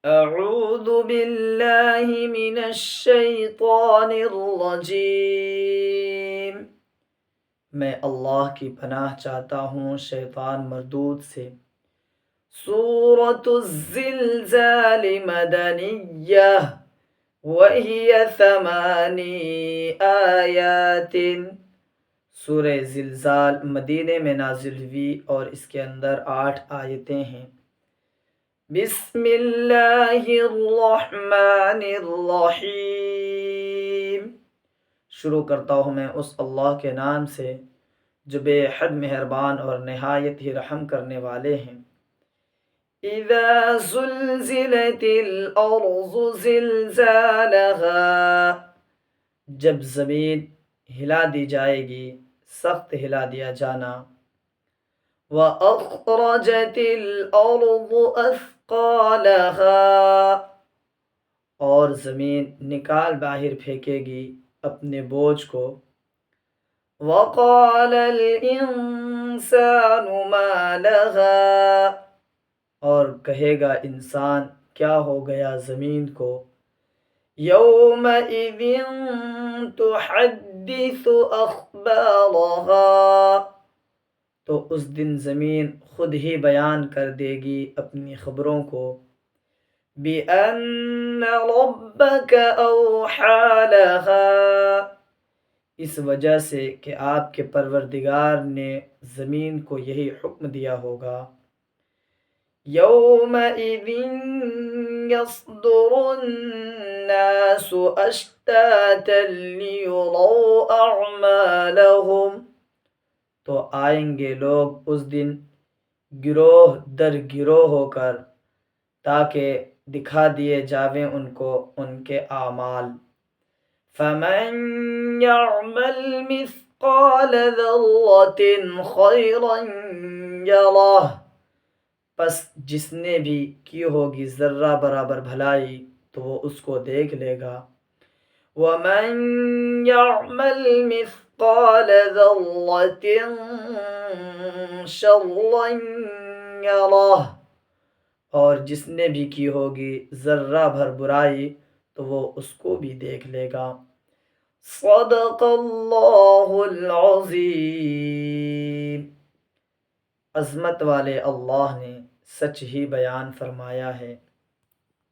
اعوذ باللہ من الشیطان الرجیم۔ میں اللہ کی پناہ چاہتا ہوں شیطان مردود سے۔ سورۃ الزلزال مدنیہ وہی 8 آیات۔ سورہ زلزال مدینے میں نازل ہوئی اور اس کے اندر 8 آیتیں ہیں۔ بسم اللہ الرحمن الرحیم۔ شروع کرتا ہوں میں اس اللہ کے نام سے جو بے حد مہربان اور نہایت ہی رحم کرنے والے ہیں۔ اذا زلزلت الارض زلزالها، جب زمین ہلا دی جائے گی، سخت ہلا دیا جانا۔ وَأَخْرَجَتِ الْأَرْضُ أَثْقَالَهَا، اور زمین نکال باہر پھینکے گی اپنے بوجھ کو۔ وَقَالَ الْإِنسَانُ مَا لَهَا، اور کہے گا انسان کیا ہو گیا زمین کو۔ يَوْمَئِذٍ تُحَدِّثُ أَخْبَارَهَا، تو اس دن زمین خود ہی بیان کر دے گی اپنی خبروں کو۔ بِأَنَّ رَبَّكَ أَوْحَىٰ لَهَا، اس وجہ سے کہ آپ کے پروردگار نے زمین کو یہی حکم دیا ہوگا۔ يَوْمَئِذٍ يَصْدُرُ النَّاسُ أَشْتَاتًا لِيُرَوْا أَعْمَالَهُمْ، تو آئیں گے لوگ اس دن گروہ در گروہ ہو کر تاکہ دکھا دیے جاویں ان کو ان کے اعمال۔ فَمَن يَعْمَلْ مِثْقَالَ ذَرَّةٍ خَيْرًا يَرَهُ، پس جس نے بھی کی ہوگی ذرہ برابر بھلائی تو وہ اس کو دیکھ لے گا۔ وَمَن يَعْمَلْ مِثْقَالَ ذَرَّةٍ شَرًّا يَرَهُ، اور جس نے بھی کی ہوگی ذرہ بھر برائی تو وہ اس کو بھی دیکھ لے گا۔ صدق اللہ العظیم۔ عظمت والے اللہ نے سچ ہی بیان فرمایا ہے۔